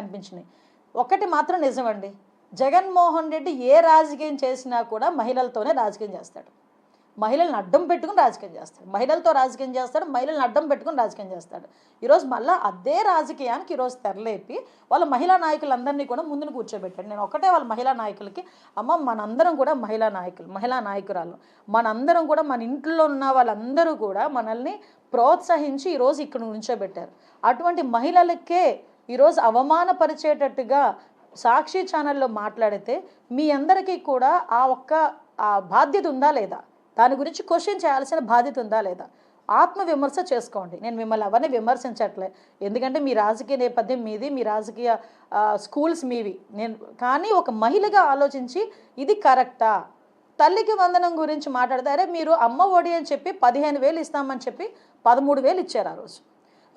కనిపించినాయి. ఒకటి మాత్రం నిజమండి, జగన్మోహన్ రెడ్డి ఏ రాజకీయం చేసినా కూడా మహిళలతోనే రాజకీయం చేస్తాడు. మహిళలను అడ్డం పెట్టుకుని రాజకీయం చేస్తాడు, మహిళలతో రాజకీయం చేస్తాడు, మహిళలను అడ్డం పెట్టుకుని రాజకీయం చేస్తాడు. ఈరోజు మళ్ళీ అదే రాజకీయానికి ఈరోజు తెరలేపి వాళ్ళ మహిళా నాయకులందరినీ కూడా ముందుకు కూర్చోబెట్టాడు. నేను ఒకటే వాళ్ళ మహిళా నాయకులకి, అమ్మ మనందరం కూడా మహిళా నాయకులు, మహిళా నాయకురాలు, మనందరం కూడా మన ఇంట్లో ఉన్న వాళ్ళందరూ కూడా మనల్ని ప్రోత్సహించి ఈరోజు ఇక్కడ ఉంచోబెట్టారు. అటువంటి మహిళలకే ఈరోజు అవమానపరిచేటట్టుగా సాక్షి ఛానల్లో మాట్లాడితే మీ అందరికీ కూడా ఆ బాధ్యత ఉందా లేదా, దాని గురించి క్వశ్చన్ చేయాల్సిన బాధ్యత ఉందా లేదా, ఆత్మవిమర్శ చేసుకోండి. నేను మిమ్మల్ని ఎవరిని విమర్శించట్లే, ఎందుకంటే మీ రాజకీయ నేపథ్యం మీది, మీ రాజకీయ స్కూల్స్ మీవి. కానీ ఒక మహిళగా ఆలోచించి ఇది కరెక్టా, తల్లికి వందనం గురించి మాట్లాడితే అరే మీరు అమ్మ ఒడి అని చెప్పి 15,000 ఇస్తామని చెప్పి 13,000 ఇచ్చారు. ఆ రోజు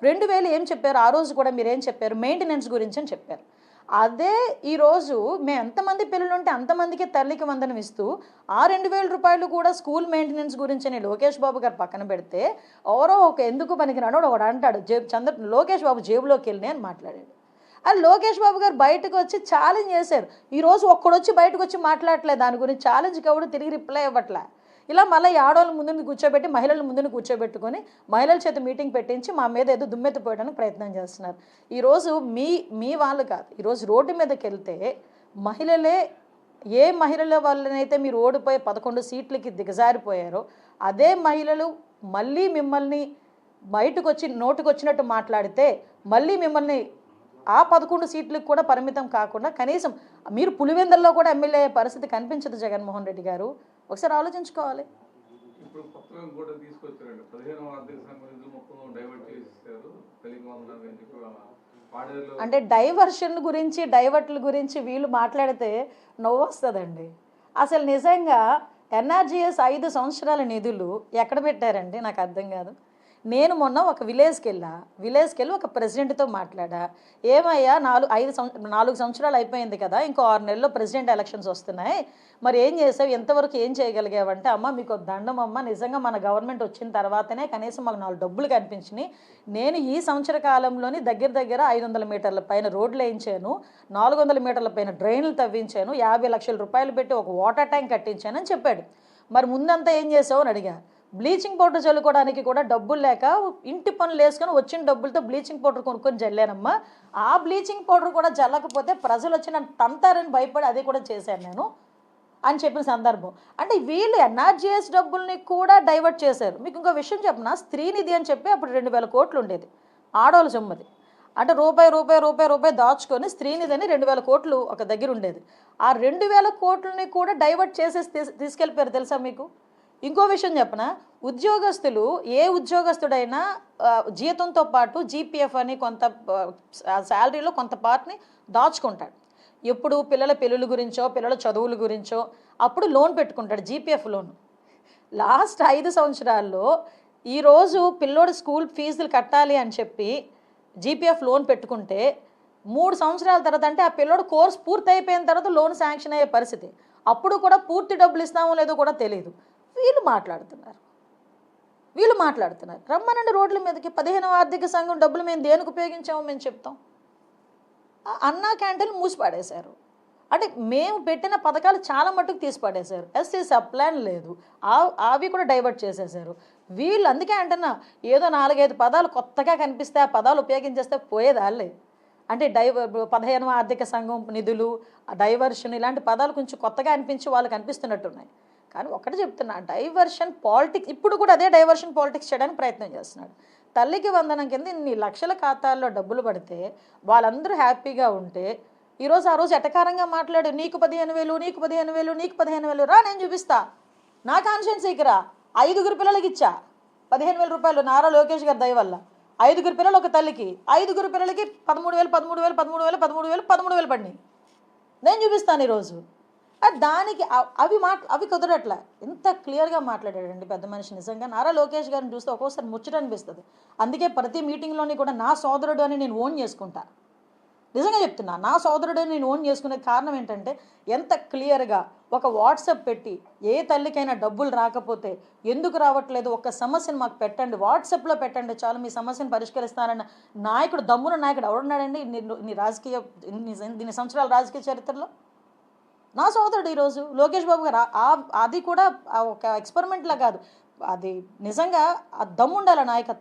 2,000 ఏం చెప్పారు, ఆ రోజు కూడా మీరు ఏం చెప్పారు, మెయింటెనెన్స్ గురించి అని చెప్పారు. అదే ఈరోజు మేము ఎంతమంది పిల్లలు ఉంటే అంతమందికి తల్లికి వందనం ఇస్తూ ఆ 2,000 రూపాయలు కూడా స్కూల్ మెయింటెనెన్స్ గురించి అని లోకేష్ బాబు గారు పక్కన పెడితే ఎవరో ఒక ఎందుకు పనికిరాడో ఒకడు అంటాడు, లోకేష్ బాబు జేబులోకి వెళ్ళి అని మాట్లాడాడు. అది లోకేష్ బాబు గారు బయటకు వచ్చి ఛాలెంజ్ చేశారు. ఈరోజు ఒక్కడొచ్చి బయటకు వచ్చి మాట్లాడట్లేదు దాని గురించి, ఛాలెంజ్కి ఎవడు తిరిగి రిప్లై ఇవ్వట్లే. ఇలా మళ్ళీ ఆడవాళ్ళ ముందుని కూర్చోబెట్టి మహిళల ముందుని కూర్చోబెట్టుకొని మహిళల చేత మీటింగ్ పెట్టించి మా మీద ఏదో దుమ్మెత్తిపోయడానికి ప్రయత్నం చేస్తున్నారు. ఈరోజు మీ వాళ్ళు కాదు, ఈరోజు రోడ్డు మీదకి వెళ్తే మహిళలే, ఏ మహిళల వల్లనైతే మీరు ఓడిపోయి 11 సీట్లకి దిగజారిపోయారో అదే మహిళలు మళ్ళీ మిమ్మల్ని బయటకు వచ్చి నోటుకొచ్చినట్టు మాట్లాడితే మళ్ళీ మిమ్మల్ని ఆ 11 సీట్లకు కూడా పరిమితం కాకుండా కనీసం మీరు పులివెందుల్లో కూడా ఎమ్మెల్యే అయ్యే పరిస్థితి కనిపించదు జగన్మోహన్ రెడ్డి గారు. ఒకసారి ఆలోచించుకోవాలి. ఇప్పుడు కొత్తగా కూడా తీసుకొచ్చారండి 15వ ఆర్థిక సంఘం నిధులు మొత్తం డైవర్ట్ చేసేసారు. అంటే డైవర్షన్ గురించి డైవర్ట్ల గురించి వీళ్ళు మాట్లాడితే నవ్వు వస్తుందండి. అసలు నిజంగా ఎన్ఆర్జీఎస్ 5 సంవత్సరాల నిధులు ఎక్కడ పెట్టారండి నాకు అర్థం కాదు. నేను మొన్న ఒక విలేజ్కి వెళ్ళి ఒక ప్రెసిడెంట్తో మాట్లాడా, ఏమయ్యా 4 సంవత్సరాలు అయిపోయింది కదా, ఇంకో 6 నెలల్లో ప్రెసిడెంట్ ఎలక్షన్స్ వస్తున్నాయి, మరి ఏం చేసావు, ఎంతవరకు ఏం చేయగలిగావంటే అమ్మ మీకు దండం అమ్మ, నిజంగా మన గవర్నమెంట్ వచ్చిన తర్వాతనే కనీసం మాకు 4 డబ్బులు కనిపించినాయి. నేను ఈ సంవత్సర కాలంలోని దగ్గర 500 మీటర్ల పైన రోడ్లు వేయించాను, 400 మీటర్ల పైన డ్రైన్లు తవ్వించాను, 50 లక్షల రూపాయలు పెట్టి ఒక వాటర్ ట్యాంక్ కట్టించానని చెప్పాడు. మరి ముందంతా ఏం చేసావు అని అడిగా. బ్లీచింగ్ పౌడర్ చల్లుకోవడానికి కూడా డబ్బులు లేక ఇంటి పనులు వేసుకొని వచ్చిన డబ్బులతో బ్లీచింగ్ పౌడర్ కొనుక్కొని చల్లానమ్మా. ఆ బ్లీచింగ్ పౌడర్ కూడా చల్లకపోతే ప్రజలు వచ్చి నన్ను తంతారని భయపడి అది కూడా చేశాను నేను అని చెప్పిన సందర్భం. అంటే వీళ్ళు ఎన్ఆర్జీఎస్ డబ్బుల్ని కూడా డైవర్ట్ చేశారు. మీకు ఇంకో విషయం చెప్పనా, స్త్రీనిధి అని చెప్పి అప్పుడు 2,000 కోట్లు ఉండేది ఆడవాళ్ళ సొమ్మది. అంటే రూపాయి దాచుకొని స్త్రీనిధి అని 2,000 కోట్లు ఒక దగ్గర ఉండేది. ఆ 2,000 కోట్లని కూడా డైవర్ట్ చేసేసి తీసుకెళ్ళిపోయారు తెలుసా మీకు. ఇంకో విషయం చెప్పనా, ఉద్యోగస్తులు ఏ ఉద్యోగస్తుడైనా జీతంతో పాటు జీపీఎఫ్ అని కొంత శాలరీలో కొంత పార్ట్ని దాచుకుంటాడు. ఎప్పుడు పిల్లల పెళ్ళిళ్ళ గురించో పిల్లల చదువుల గురించో అప్పుడు లోన్ పెట్టుకుంటాడు, జీపీఎఫ్ లోన్. లాస్ట్ 5 సంవత్సరాల్లో ఈరోజు పిల్లోడు స్కూల్ ఫీజులు కట్టాలి అని చెప్పి జీపీఎఫ్ లోన్ పెట్టుకుంటే 3 సంవత్సరాల తర్వాత, అంటే ఆ పిల్లోడు కోర్స్ పూర్తి అయిపోయిన తర్వాత లోన్ శాంక్షన్ అయ్యే పరిస్థితి, అప్పుడు కూడా పూర్తి డబ్బులు ఇస్తామో లేదో కూడా తెలియదు. వీళ్ళు మాట్లాడుతున్నారు. రమ్మనండి రోడ్ల మీదకి, 15వ ఆర్థిక సంఘం డబ్బులు మేము దేనికి ఉపయోగించామో మేము చెప్తాం. అన్నా క్యాంటీన్లు మూసిపడేశారు. అంటే మేము పెట్టిన పథకాలు చాలా మట్టుకు తీసిపడేశారు. ఎస్సీ సబ్ ప్లాన్ లేదు, అవి కూడా డైవర్ట్ చేసేసారు వీళ్ళు. అందుకే అంటున్నా, ఏదో 4-5 పదాలు కొత్తగా కనిపిస్తే ఆ పదాలు ఉపయోగించేస్తే పోయేదాళ్ళే. అంటే 15వ ఆర్థిక సంఘం నిధులు, డైవర్షన్, ఇలాంటి పదాలు కొంచెం కొత్తగా అనిపించి వాళ్ళకి అనిపిస్తున్నట్టున్నాయి. కానీ ఒకటి చెప్తున్నా, డైవర్షన్ పాలిటిక్స్, ఇప్పుడు కూడా అదే డైవర్షన్ పాలిటిక్స్ చేయడానికి ప్రయత్నం చేస్తున్నాడు. తల్లికి వందనం కింద ఇన్ని లక్షల ఖాతాల్లో డబ్బులు పడితే వాళ్ళందరూ హ్యాపీగా ఉంటే ఈరోజు ఆ రోజు ఎటకారంగా మాట్లాడు, నీకు 15,000 రా నేను చూపిస్తా, నా కాన్స్టిట్యున్సీకి రా, 5 పిల్లలకి ఇచ్చా 15,000 రూపాయలు నారా లోకేష్ గారి దయ వల్ల. 5 పిల్లలు ఒక తల్లికి, 5 పిల్లలకి 13,000 పడినాయి. నేను చూపిస్తాను ఈరోజు. దానికి అవి కుదరట్లే. ఎంత క్లియర్గా మాట్లాడాడండి పెద్ద మనిషి. నిజంగా నారా లోకేష్ గారిని చూస్తే ఒక్కోసారి ముచ్చట అనిపిస్తుంది. అందుకే ప్రతి మీటింగ్లోని కూడా నా సోదరుడు అని నేను ఓన్ చేసుకుంటా. నిజంగా చెప్తున్నా, నా సోదరుడు అని నేను ఓన్ చేసుకునే కారణం ఏంటంటే ఎంత క్లియర్గా ఒక వాట్సాప్ పెట్టి ఏ తల్లికైనా డబ్బులు రాకపోతే ఎందుకు రావట్లేదు ఒక్క సమస్యను మాకు పెట్టండి, వాట్సాప్లో పెట్టండి చాలు మీ సమస్యను పరిష్కరిస్తానన్న నాయకుడు, దమ్మున నాయకుడు ఎవడున్నాడండి నీ రాజకీయ దీని సంవత్సరాల రాజకీయ చరిత్రలో? నా సోదరుడు ఈరోజు లోకేష్ బాబు గారు అది కూడా ఒక ఎక్స్పెరిమెంట్లా కాదు, అది నిజంగా ఆ దమ్ముండాల నాయకత్వం.